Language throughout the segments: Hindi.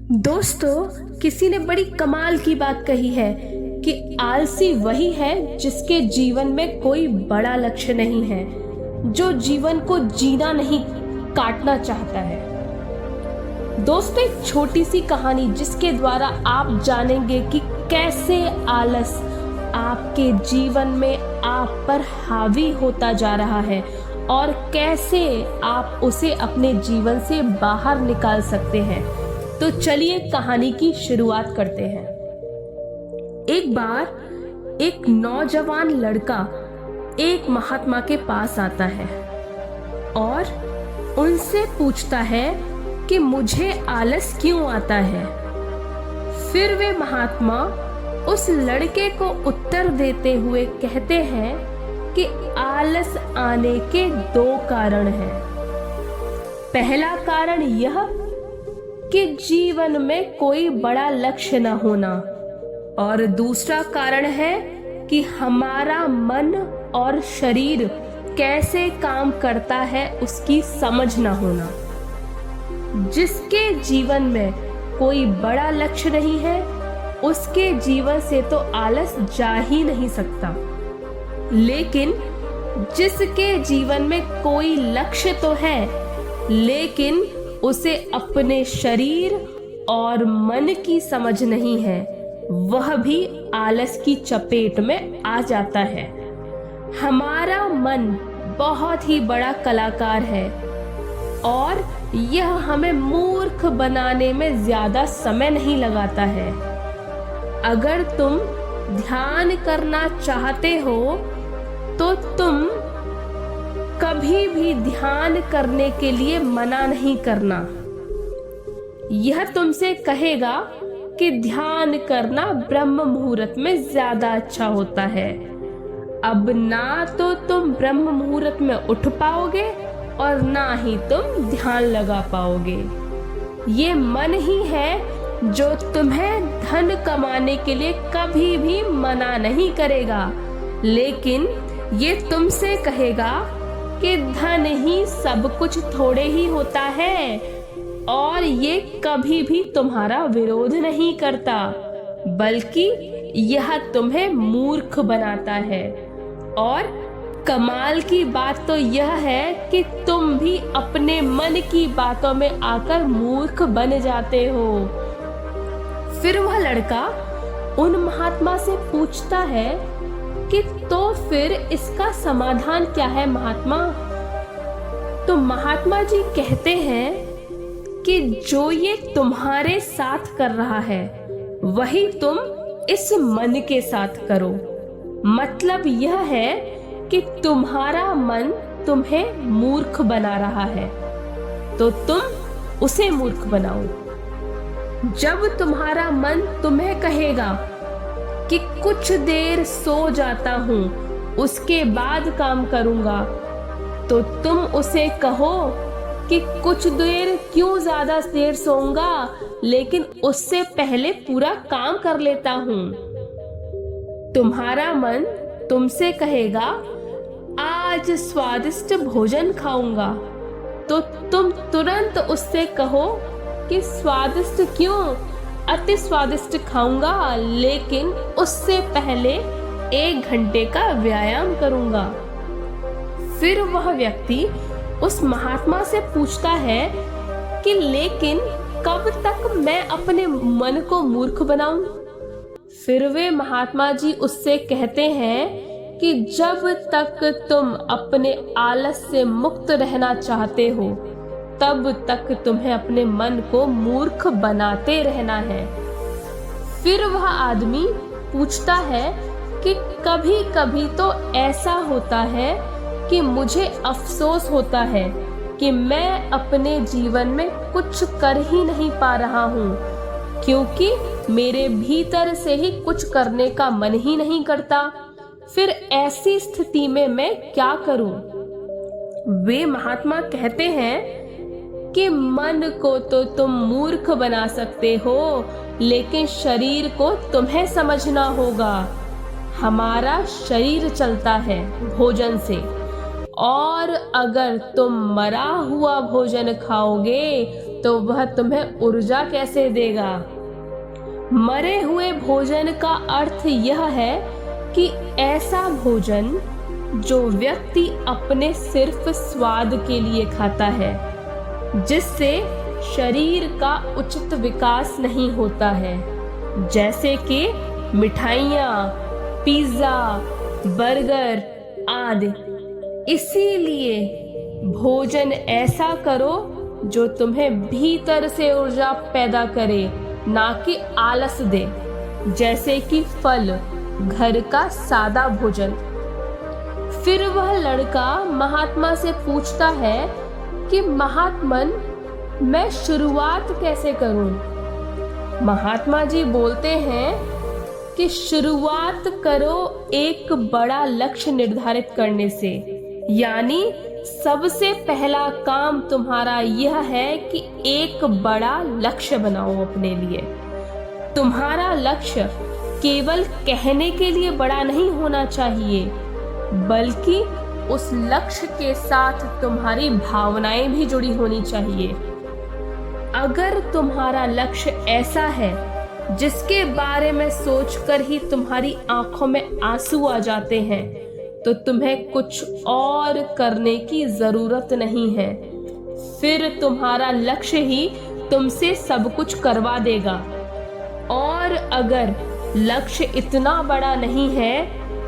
दोस्तों, किसी ने बड़ी कमाल की बात कही है कि आलसी वही है जिसके जीवन में कोई बड़ा लक्ष्य नहीं है, जो जीवन को जीना नहीं काटना चाहता है। दोस्तों, एक छोटी सी कहानी जिसके द्वारा आप जानेंगे कि कैसे आलस आपके जीवन में आप पर हावी होता जा रहा है और कैसे आप उसे अपने जीवन से बाहर निकाल सकते हैं। तो चलिए कहानी की शुरुआत करते हैं। एक बार एक नौजवान लड़का एक महात्मा के पास आता है और उनसे पूछता है कि मुझे आलस क्यों आता है। फिर वे महात्मा उस लड़के को उत्तर देते हुए कहते हैं कि आलस आने के दो कारण हैं। पहला कारण यह कि जीवन में कोई बड़ा लक्ष्य न होना, और दूसरा कारण है कि हमारा मन और शरीर कैसे काम करता है उसकी समझ न होना। जिसके जीवन में कोई बड़ा लक्ष्य नहीं है, उसके जीवन से तो आलस जा ही नहीं सकता। लेकिन जिसके जीवन में कोई लक्ष्य तो है, लेकिन उसे अपने शरीर और मन की समझ नहीं है, वह भी आलस की चपेट में आ जाता है। हमारा मन बहुत ही बड़ा कलाकार है और यह हमें मूर्ख बनाने में ज्यादा समय नहीं लगाता है। अगर तुम ध्यान करना चाहते हो तो तुम कभी भी ध्यान करने के लिए मना नहीं करना। यह तुमसे कहेगा कि ध्यान करना ब्रह्म मुहूर्त में ज्यादा अच्छा होता है। अब ना तो तुम ब्रह्म मुहूर्त में उठ पाओगे और ना ही तुम ध्यान लगा पाओगे। ये मन ही है जो तुम्हें धन कमाने के लिए कभी भी मना नहीं करेगा, लेकिन ये तुमसे कहेगा कि धन ही सब कुछ थोड़े ही होता है, और ये कभी भी तुम्हारा विरोध नहीं करता, बल्कि यह तुम्हें मूर्ख बनाता है। और कमाल की बात तो यह है कि तुम भी अपने मन की बातों में आकर मूर्ख बन जाते हो। फिर वह लड़का उन महात्मा से पूछता है कि तो फिर इसका समाधान क्या है महात्मा। तो महात्मा जी कहते हैं कि जो ये तुम्हारे साथ कर रहा है, वही तुम इस मन के साथ करो। मतलब यह है कि तुम्हारा मन तुम्हें मूर्ख बना रहा है, तो तुम उसे मूर्ख बनाओ। जब तुम्हारा मन तुम्हें कहेगा कि कुछ देर सो जाता हूँ, उसके बाद काम करूँगा, तो तुम उसे कहो कि कुछ देर क्यों ज्यादा देर सोऊंगा, लेकिन उससे पहले पूरा काम कर लेता हूँ। तुम्हारा मन तुमसे कहेगा आज स्वादिष्ट भोजन खाऊंगा, तो तुम तुरंत उससे कहो कि स्वादिष्ट क्यों, अति स्वादिष्ट खाऊंगा, लेकिन उससे पहले 1 घंटे का व्यायाम करूंगा। फिर वह व्यक्ति उस महात्मा से पूछता है कि लेकिन कब तक मैं अपने मन को मूर्ख बनाऊं। फिर वे महात्मा जी उससे कहते हैं कि जब तक तुम अपने आलस से मुक्त रहना चाहते हो, तब तक तुम्हें अपने मन को मूर्ख बनाते रहना है। फिर वह आदमी पूछता है कि कभी कभी तो ऐसा होता है कि मुझे अफसोस होता है कि मैं अपने जीवन में कुछ कर ही नहीं पा रहा हूँ, क्योंकि मेरे भीतर से ही कुछ करने का मन ही नहीं करता। फिर ऐसी स्थिति में मैं क्या करूं? वे महात्मा कहते हैं कि मन को तो तुम मूर्ख बना सकते हो, लेकिन शरीर को तुम्हें समझना होगा। हमारा शरीर चलता है भोजन से, और अगर तुम मरा हुआ भोजन खाओगे तो वह तुम्हें ऊर्जा कैसे देगा। मरे हुए भोजन का अर्थ यह है कि ऐसा भोजन जो व्यक्ति अपने सिर्फ स्वाद के लिए खाता है, जिससे शरीर का उचित विकास नहीं होता है, जैसे कि मिठाइयाँ, पिज्जा, बर्गर आदि। इसीलिए भोजन ऐसा करो जो तुम्हें भीतर से ऊर्जा पैदा करे, ना कि आलस दे, जैसे कि फल, घर का सादा भोजन। फिर वह लड़का महात्मा से पूछता है कि महात्मन, मैं शुरुआत कैसे करूं। महात्मा जी बोलते हैं कि शुरुआत करो एक बड़ा लक्ष्य निर्धारित करने से, यानी सबसे पहला काम तुम्हारा यह है कि एक बड़ा लक्ष्य बनाओ अपने लिए। तुम्हारा लक्ष्य केवल कहने के लिए बड़ा नहीं होना चाहिए, बल्कि उस लक्ष्य के साथ तुम्हारी भावनाएं भी जुड़ी होनी चाहिए। अगर तुम्हारा लक्ष्य ऐसा है जिसके बारे में सोचकर ही तुम्हारी आंखों में आंसू आ जाते हैं, तो तुम्हें कुछ और करने की जरूरत नहीं है। फिर तुम्हारा लक्ष्य ही तुमसे सब कुछ करवा देगा। और अगर लक्ष्य इतना बड़ा नहीं है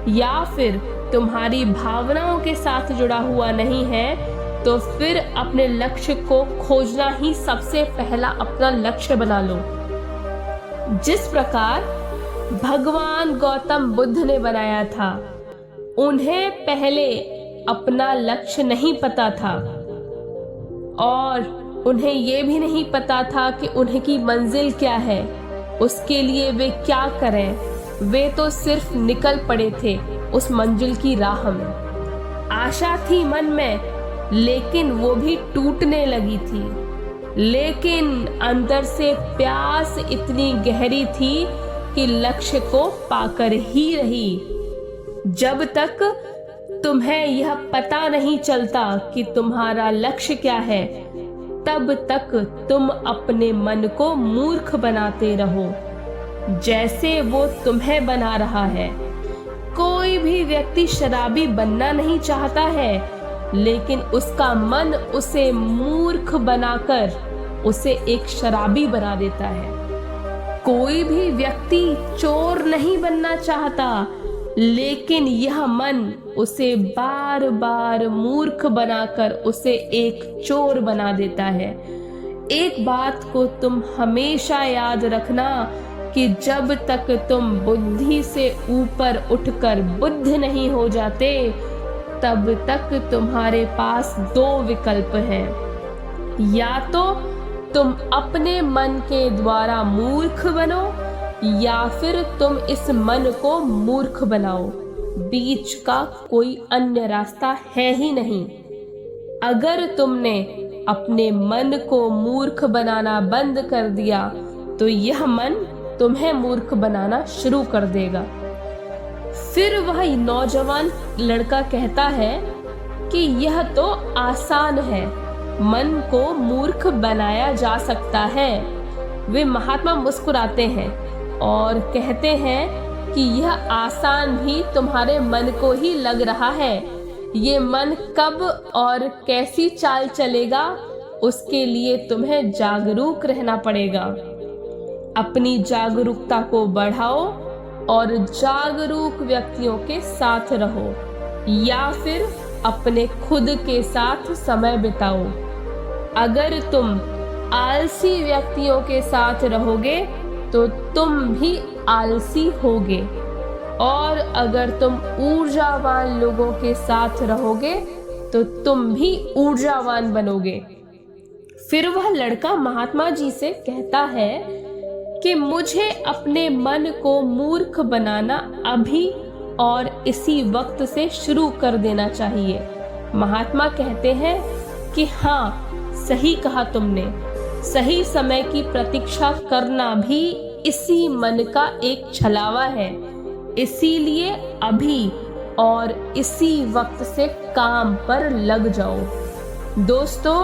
या फिर तुम्हारी भावनाओं के साथ जुड़ा हुआ नहीं है, तो फिर अपने लक्ष्य को खोजना ही सबसे पहला अपना लक्ष्य बना लो। जिस प्रकार भगवान गौतम बुद्ध ने बनाया था, उन्हें पहले अपना लक्ष्य नहीं पता था और उन्हें ये भी नहीं पता था कि उनकी मंजिल क्या है, उसके लिए वे क्या करें। वे तो सिर्फ निकल पड़े थे उस मंजिल की राह में। आशा थी मन में, लेकिन वो भी टूटने लगी थी। लेकिन अंदर से प्यास इतनी गहरी थी कि लक्ष्य को पाकर ही रही। जब तक तुम्हें यह पता नहीं चलता कि तुम्हारा लक्ष्य क्या है, तब तक तुम अपने मन को मूर्ख बनाते रहो, जैसे वो तुम्हें बना रहा है। कोई भी व्यक्ति शराबी बनना नहीं चाहता है, लेकिन उसका मन उसे मूर्ख बनाकर उसे एक शराबी बना देता है। कोई भी व्यक्ति चोर नहीं बनना चाहता, लेकिन यह मन उसे बार बार मूर्ख बनाकर उसे एक चोर बना देता है। एक बात को तुम हमेशा याद रखना कि जब तक तुम बुद्धि से ऊपर उठकर बुद्ध नहीं हो जाते, तब तक तुम्हारे पास दो विकल्प हैं। या तो तुम अपने मन के द्वारा मूर्ख बनो, या फिर तुम इस मन को मूर्ख बनाओ। बीच का कोई अन्य रास्ता है ही नहीं। अगर तुमने अपने मन को मूर्ख बनाना बंद कर दिया, तो यह मन तुम्हें मूर्ख बनाना शुरू कर देगा। फिर वह नौजवान लड़का कहता है कि यह तो आसान है, मन को मूर्ख बनाया जा सकता है। वे महात्मा मुस्कुराते हैं और कहते हैं कि यह आसान भी तुम्हारे मन को ही लग रहा है। ये मन कब और कैसी चाल चलेगा, उसके लिए तुम्हें जागरूक रहना पड़ेगा। अपनी जागरूकता को बढ़ाओ और जागरूक व्यक्तियों के साथ रहो, या फिर अपने खुद के साथ समय बिताओ। अगर तुम आलसी व्यक्तियों के साथ रहोगे तो तुम भी आलसी होगे, और अगर तुम ऊर्जावान लोगों के साथ रहोगे तो तुम भी ऊर्जावान बनोगे। फिर वह लड़का महात्मा जी से कहता है कि मुझे अपने मन को मूर्ख बनाना अभी और इसी वक्त से शुरू कर देना चाहिए। महात्मा कहते हैं कि हाँ, सही कहा तुमने। सही समय की प्रतीक्षा करना भी इसी मन का एक छलावा है। इसीलिए अभी और इसी वक्त से काम पर लग जाओ। दोस्तों,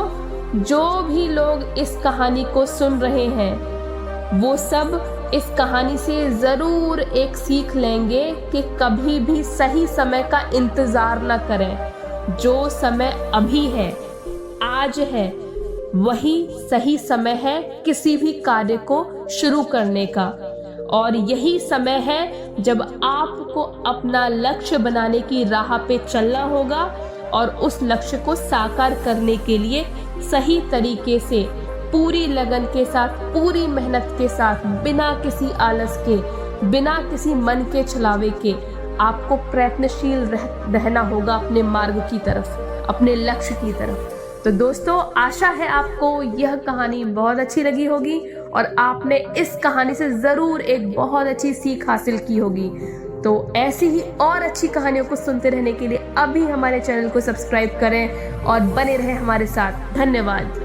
जो भी लोग इस कहानी को सुन रहे हैं वो सब इस कहानी से ज़रूर एक सीख लेंगे कि कभी भी सही समय का इंतज़ार न करें। जो समय अभी है, आज है, वही सही समय है किसी भी कार्य को शुरू करने का। और यही समय है जब आपको अपना लक्ष्य बनाने की राह पे चलना होगा और उस लक्ष्य को साकार करने के लिए सही तरीके से, पूरी लगन के साथ, पूरी मेहनत के साथ, बिना किसी आलस के, बिना किसी मन के छलावे के आपको प्रयत्नशील रहना होगा अपने मार्ग की तरफ, अपने लक्ष्य की तरफ। तो दोस्तों, आशा है आपको यह कहानी बहुत अच्छी लगी होगी और आपने इस कहानी से ज़रूर एक बहुत अच्छी सीख हासिल की होगी। तो ऐसी ही और अच्छी कहानियों को सुनते रहने के लिए अभी हमारे चैनल को सब्सक्राइब करें और बने रहें हमारे साथ। धन्यवाद।